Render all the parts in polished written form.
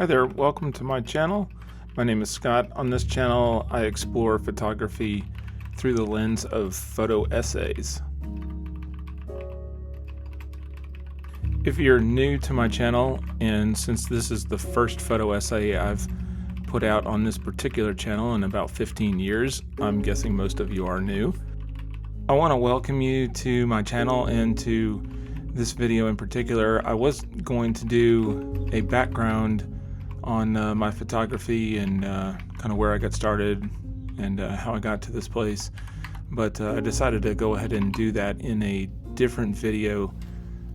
Hi there, welcome to my channel. My name is Scott. On this channel, I explore photography through the lens of photo essays. If you're new to my channel, and since this is the first photo essay I've put out on this particular channel in about 15 years, I'm guessing most of you are new. I want to welcome you to my channel and to this video in particular. I was going to do a background on my photography and kind of where I got started and how I got to this place, but I decided to go ahead and do that in a different video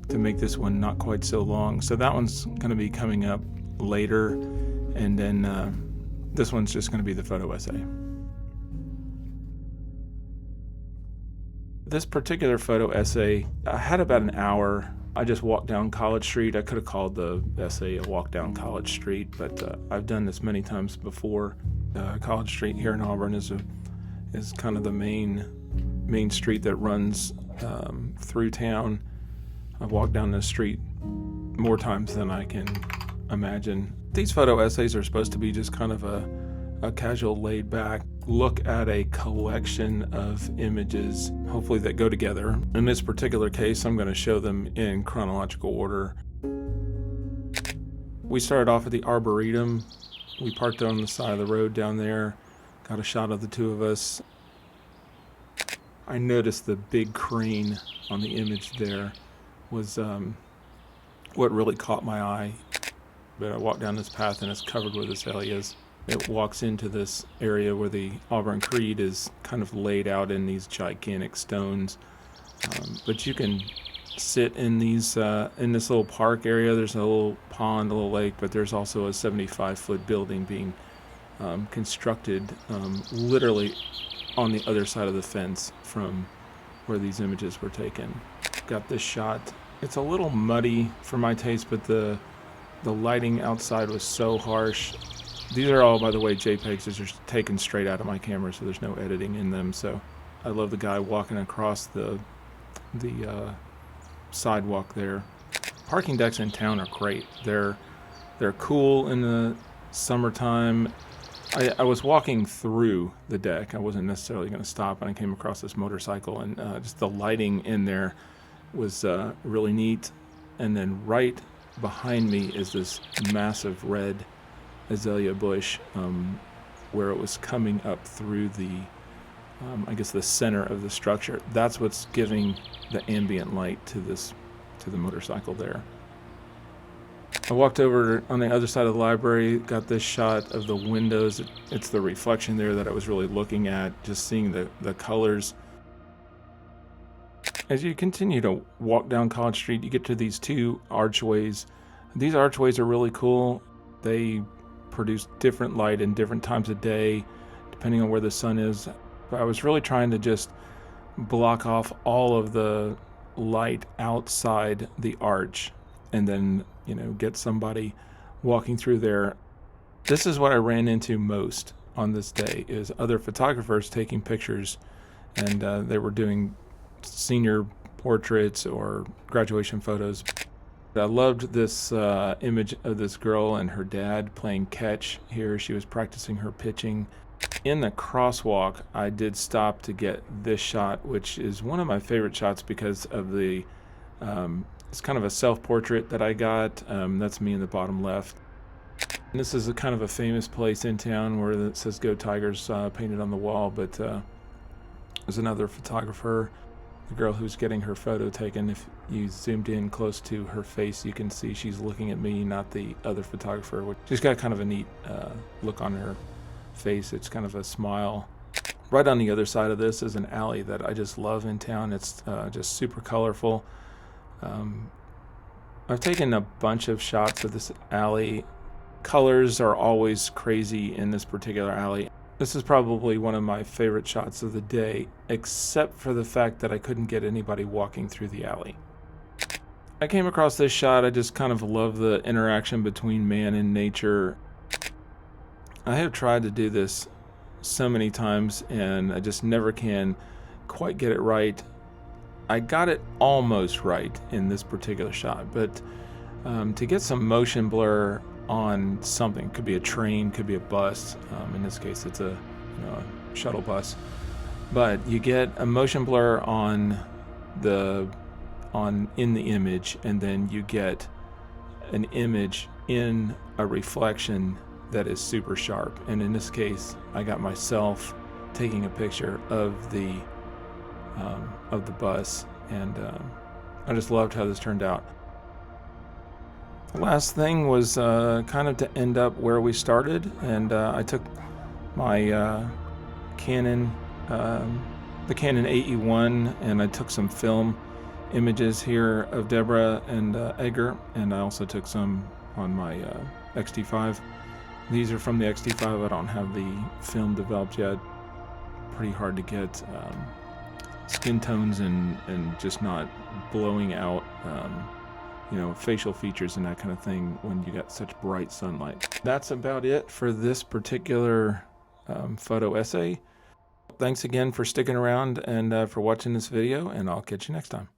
to make this one not quite so long. So that one's going to be coming up later, and then this one's just going to be the photo essay. This particular photo essay, I had about an hour. I just walked down College Street. I could have called the essay a walk down College Street, but I've done this many times before. College Street here in Auburn is kind of the main street that runs through town. I've walked down this street more times than I can imagine. These photo essays are supposed to be just kind of a casual, laid-back look at a collection of images, hopefully that go together. In this particular case, I'm going to show them in chronological order. We started off at the Arboretum. We parked on the side of the road down there, got a shot of the two of us. I noticed the big crane on the image there was what really caught my eye. But I walked down this path and it's covered with azaleas. It walks into this area where the Auburn Creed is kind of laid out in these gigantic stones. But you can sit in these in this little park area. There's a little pond, a little lake, but there's also a 75-foot building being constructed literally on the other side of the fence from where these images were taken. Got this shot. It's a little muddy for my taste, but the lighting outside was so harsh. These are all, by the way, JPEGs. These are taken straight out of my camera, so there's no editing in them. So I love the guy walking across the sidewalk there. Parking decks in town are great. They're cool in the summertime. I was walking through the deck. I wasn't necessarily going to stop, and I came across this motorcycle, and just the lighting in there was really neat. And then right behind me is this massive red azalea bush where it was coming up through the I guess the center of the structure. That's what's giving the ambient light to the motorcycle there. I walked over on the other side of the library, got this shot of the windows. It's the reflection there that I was really looking at, just seeing the colors. As you continue to walk down College Street, you get to these two archways. These archways are really cool. They produce different light in different times of day, depending on where the sun is. But I was really trying to just block off all of the light outside the arch and then, get somebody walking through there. This is what I ran into most on this day, is other photographers taking pictures, and they were doing senior portraits or graduation photos. I loved this image of this girl and her dad playing catch here. She was practicing her pitching. In the crosswalk, I did stop to get this shot, which is one of my favorite shots because of it's kind of a self-portrait that I got. That's me in the bottom left. And this is a kind of a famous place in town where it says "Go Tigers" painted on the wall, but there's another photographer, the girl who's getting her photo taken. If you zoomed in close to her face, you can see she's looking at me, not the other photographer. She's got kind of a neat look on her face. It's kind of a smile. Right on the other side of this is an alley that I just love in town. It's just super colorful. I've taken a bunch of shots of this alley. Colors are always crazy in this particular alley. This is probably one of my favorite shots of the day, except for the fact that I couldn't get anybody walking through the alley. I came across this shot. I just kind of love the interaction between man and nature. I have tried to do this so many times, and I just never can quite get it right. I got it almost right in this particular shot, but to get some motion blur on something. Could be a train, could be a bus. In this case, it's a shuttle bus. But you get a motion blur in the image, and then you get an image in a reflection that is super sharp. And in this case, I got myself taking a picture of the bus, and I just loved how this turned out. The last thing was kind of to end up where we started, and I took my Canon, the Canon AE1, and I took some film images here of Deborah and Edgar, and I also took some on my XT5. These are from the XT5. I don't have the film developed yet. Pretty hard to get skin tones and just not blowing out facial features and that kind of thing when you got such bright sunlight. That's about it for this particular photo essay. Thanks again for sticking around and for watching this video, and I'll catch you next time.